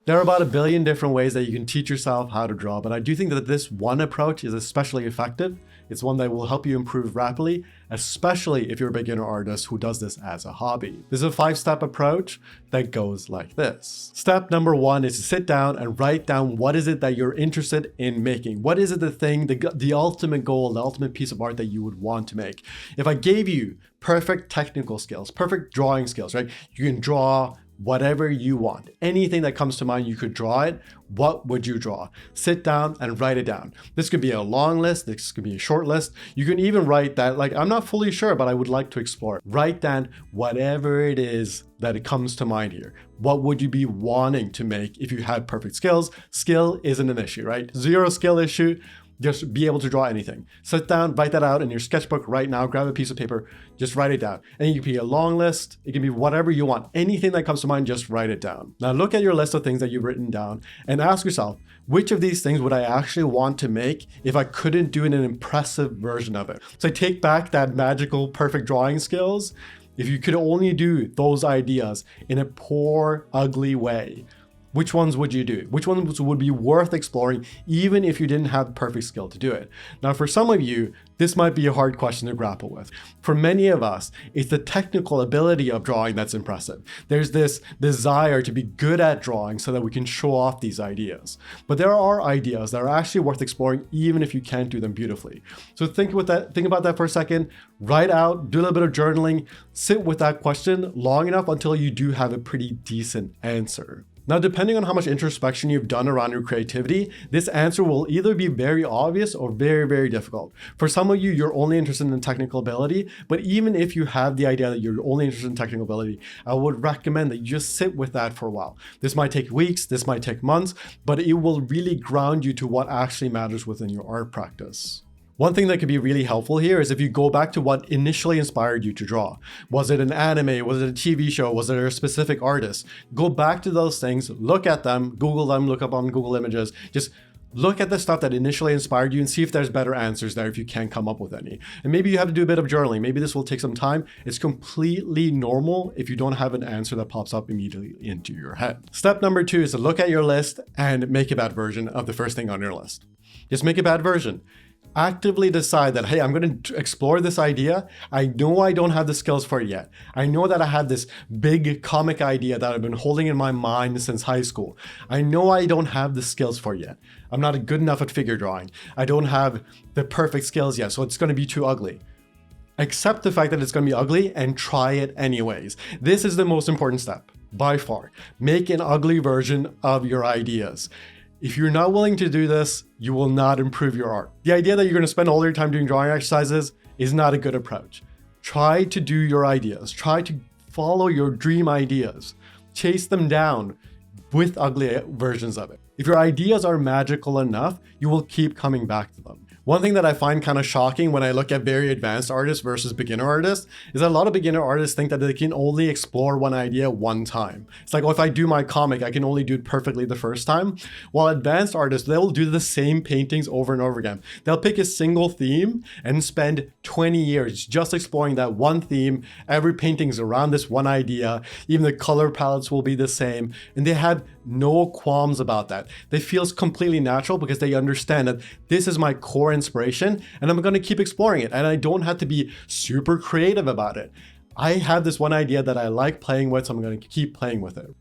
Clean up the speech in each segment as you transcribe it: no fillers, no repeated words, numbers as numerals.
There are about 1 billion different ways that you can teach yourself how to draw, but I do think that this one approach is especially effective. It's one that will help you improve rapidly, especially if you're a beginner artist who does this as a hobby. This is a 5-step approach that goes like this. Step number 1 is to sit down and write down what is it that you're interested in making. What is it the ultimate goal, the ultimate piece of art that you would want to make? If I gave you perfect technical skills, perfect drawing skills, right? You can draw whatever you want. Anything that comes to mind, you could draw it. What would you draw? Sit down and write it down. This could be a long list. This could be a short list. You can even write that, like, I'm not fully sure, but I would like to explore. Write down whatever it is that it comes to mind here. What would you be wanting to make if you had perfect skills? Skill isn't an issue, right? 0 skill issue. Just be able to draw anything. Sit down, write that out in your sketchbook right now, grab a piece of paper, just write it down. And it can be a long list, it can be whatever you want. Anything that comes to mind, just write it down. Now look at your list of things that you've written down and ask yourself, which of these things would I actually want to make if I couldn't do an impressive version of it? So take back that magical, perfect drawing skills. If you could only do those ideas in a poor, ugly way, which ones would you do? Which ones would be worth exploring even if you didn't have perfect skill to do it? Now, for some of you, this might be a hard question to grapple with. For many of us, it's the technical ability of drawing that's impressive. There's this desire to be good at drawing so that we can show off these ideas. But there are ideas that are actually worth exploring even if you can't do them beautifully. So think about that for a second, write out, do a little bit of journaling, sit with that question long enough until you do have a pretty decent answer. Now, depending on how much introspection you've done around your creativity, this answer will either be very obvious or very, very difficult. For some of you, you're only interested in technical ability, but even if you have the idea that you're only interested in technical ability, I would recommend that you just sit with that for a while. This might take weeks, this might take months, but it will really ground you to what actually matters within your art practice. One thing that could be really helpful here is if you go back to what initially inspired you to draw. Was it an anime? Was it a TV show? Was it a specific artist? Go back to those things, look at them, Google them, look up on Google Images. Just look at the stuff that initially inspired you and see if there's better answers there if you can't come up with any. And maybe you have to do a bit of journaling. Maybe this will take some time. It's completely normal if you don't have an answer that pops up immediately into your head. Step number 2 is to look at your list and make a bad version of the first thing on your list. Just make a bad version. Actively decide that, hey, I'm going to explore this idea. I know I don't have the skills for it yet. I know that I have this big comic idea that I've been holding in my mind since high school. I know I don't have the skills for it yet. I'm not good enough at figure drawing. I don't have the perfect skills yet, so it's going to be too ugly. Accept the fact that it's going to be ugly and try it anyways. This is the most important step, by far. Make an ugly version of your ideas. If you're not willing to do this, you will not improve your art. The idea that you're going to spend all your time doing drawing exercises is not a good approach. Try to do your ideas. Try to follow your dream ideas. Chase them down with ugly versions of it. If your ideas are magical enough, you will keep coming back to them. One thing that I find kind of shocking when I look at very advanced artists versus beginner artists is that a lot of beginner artists think that they can only explore one idea one time. It's like, oh, if I do my comic, I can only do it perfectly the first time. While advanced artists, they'll do the same paintings over and over again. They'll pick a single theme and spend 20 years just exploring that one theme. Every painting's around this one idea. Even the color palettes will be the same. And they have no qualms about that. They feel completely natural because they understand that this is my core inspiration and I'm going to keep exploring it. And I don't have to be super creative about it. I have this one idea that I like playing with, so I'm going to keep playing with it.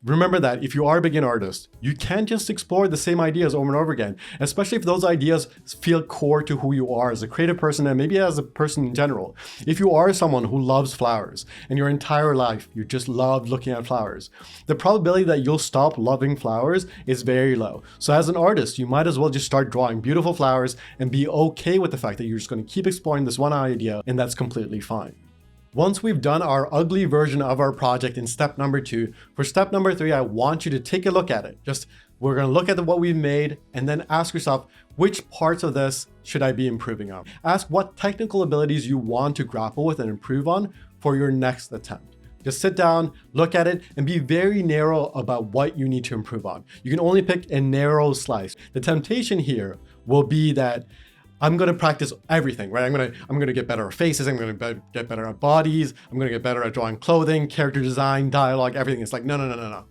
Remember that if you are a beginner artist, you can't just explore the same ideas over and over again, especially if those ideas feel core to who you are as a creative person and maybe as a person in general. If you are someone who loves flowers and your entire life you just love looking at flowers, the probability that you'll stop loving flowers is very low. So as an artist, you might as well just start drawing beautiful flowers and be okay with the fact that you're just going to keep exploring this one idea, and that's completely fine. Once we've done our ugly version of our project in step number 2, for step number 3, I want you to take a look at it. We're going to look at what we've made and then ask yourself, which parts of this should I be improving on? Ask what technical abilities you want to grapple with and improve on for your next attempt. Just sit down, look at it, and be very narrow about what you need to improve on. You can only pick a narrow slice. The temptation here will be that I'm going to practice everything, right? I'm going to get better at faces. I'm going to get better at bodies. I'm going to get better at drawing clothing, character design, dialogue, everything. It's like, no.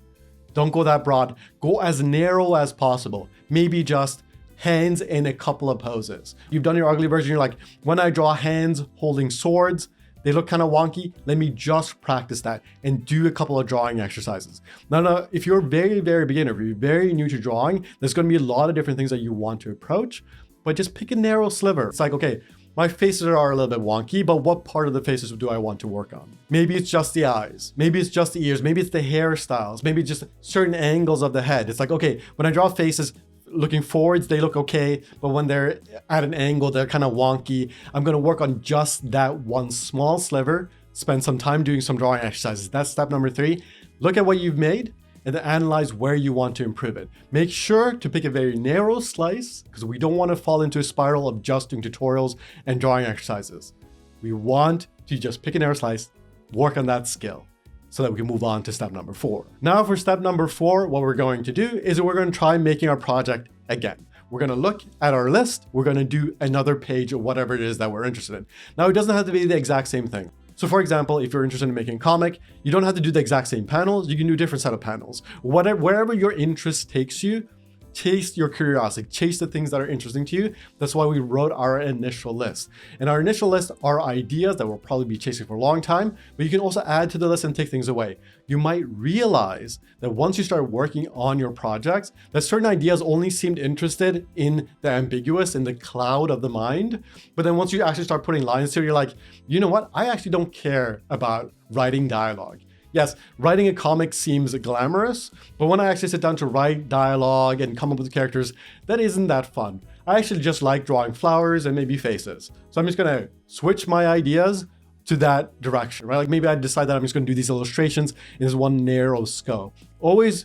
Don't go that broad. Go as narrow as possible. Maybe just hands in a couple of poses. You've done your ugly version. You're like, when I draw hands holding swords, they look kind of wonky. Let me just practice that and do a couple of drawing exercises. Now, if you're very, very beginner, if you're very new to drawing, there's going to be a lot of different things that you want to approach, but just pick a narrow sliver. It's like, okay, my faces are a little bit wonky, but what part of the faces do I want to work on? Maybe it's just the eyes. Maybe it's just the ears. Maybe it's the hairstyles. Maybe just certain angles of the head. It's like, okay, when I draw faces, looking forwards, they look okay, but when they're at an angle, they're kind of wonky. I'm going to work on just that one small sliver, spend some time doing some drawing exercises. That's step number 3. Look at what you've made and then analyze where you want to improve it. Make sure to pick a very narrow slice because we don't want to fall into a spiral of just doing tutorials and drawing exercises. We want to just pick a narrow slice, work on that skill, so that we can move on to step number 4. Now for step number 4, what we're going to do is we're going to try making our project again. We're going to look at our list. We're going to do another page of whatever it is that we're interested in. Now it doesn't have to be the exact same thing. So for example, if you're interested in making a comic, you don't have to do the exact same panels. You can do a different set of panels. Wherever your interest takes you, chase your curiosity, chase the things that are interesting to you. That's why we wrote our initial list. And our initial list are ideas that we'll probably be chasing for a long time, but you can also add to the list and take things away. You might realize that once you start working on your projects, that certain ideas only seemed interested in the ambiguous, in the cloud of the mind. But then once you actually start putting lines to it, you're like, you know what? I actually don't care about writing dialogue. Yes, writing a comic seems glamorous, but when I actually sit down to write dialogue and come up with characters, that isn't that fun. I actually just like drawing flowers and maybe faces. So I'm just gonna switch my ideas to that direction, right? Like maybe I decide that I'm just gonna do these illustrations in this one narrow scope. Always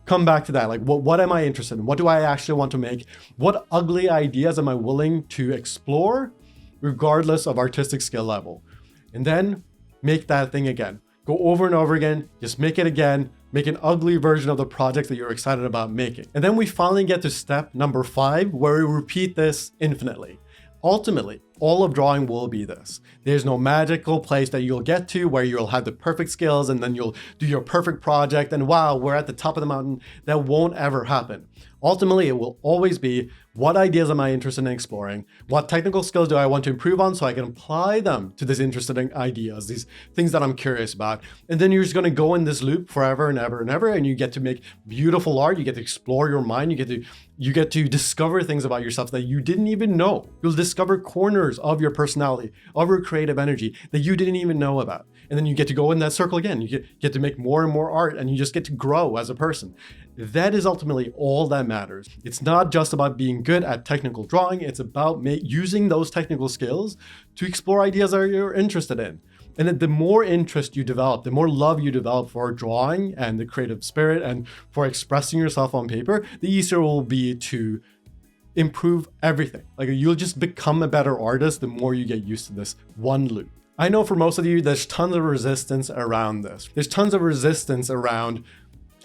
come back to that. Like what am I interested in? What do I actually want to make? What ugly ideas am I willing to explore regardless of artistic skill level? And then make that thing again. Go over and over again, just make it again, make an ugly version of the project that you're excited about making. And then we finally get to step number 5, where we repeat this infinitely. Ultimately, all of drawing will be this. There's no magical place that you'll get to where you'll have the perfect skills and then you'll do your perfect project and wow, we're at the top of the mountain. That won't ever happen. Ultimately, it will always be, what ideas am I interested in exploring? What technical skills do I want to improve on so I can apply them to these interesting ideas, these things that I'm curious about? And then you're just going to go in this loop forever and ever and ever, and you get to make beautiful art. You get to explore your mind. You get to discover things about yourself that you didn't even know. You'll discover corners of your personality, of your creative energy that you didn't even know about. And then you get to go in that circle again. You get to make more and more art, and you just get to grow as a person. That is ultimately all that matters. It's not just about being good at technical drawing. It's about using those technical skills to explore ideas that you're interested in. And the more interest you develop, the more love you develop for drawing and the creative spirit and for expressing yourself on paper, the easier it will be to improve everything. Like you'll just become a better artist the more you get used to this one loop. I know for most of you, there's tons of resistance around this. There's tons of resistance around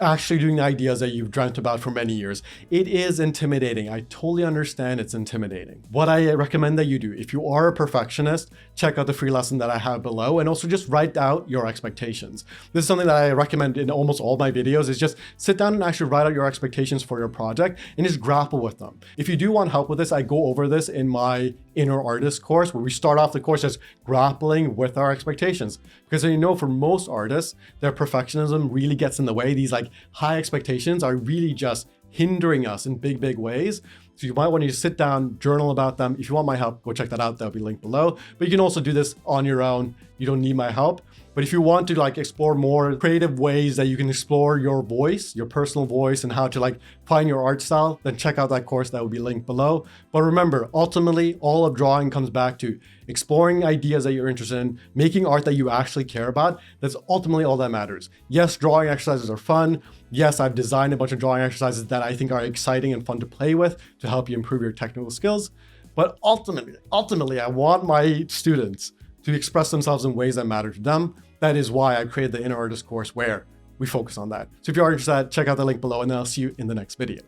actually doing the ideas that you've dreamt about for many years. It is intimidating. I totally understand it's intimidating. What I recommend that you do, if you are a perfectionist, check out the free lesson that I have below and also just write out your expectations. This is something that I recommend in almost all my videos, is just sit down and actually write out your expectations for your project and just grapple with them. If you do want help with this, I go over this in my Inner Artist course, where we start off the course just grappling with our expectations. Because you know, for most artists, their perfectionism really gets in the way. These like high expectations are really just hindering us in big, big ways. So you might want to sit down, journal about them. If you want my help, go check that out. That'll be linked below. But you can also do this on your own. You don't need my help. But if you want to like explore more creative ways that you can explore your voice, your personal voice, and how to like find your art style, then check out that course that will be linked below. But remember, ultimately, all of drawing comes back to exploring ideas that you're interested in, making art that you actually care about. That's ultimately all that matters. Yes, drawing exercises are fun. Yes, I've designed a bunch of drawing exercises that I think are exciting and fun to play with to help you improve your technical skills. But ultimately, I want my students to express themselves in ways that matter to them. That is why I created the Inner Artist course, where we focus on that. So if you are interested, check out the link below, and then I'll see you in the next video.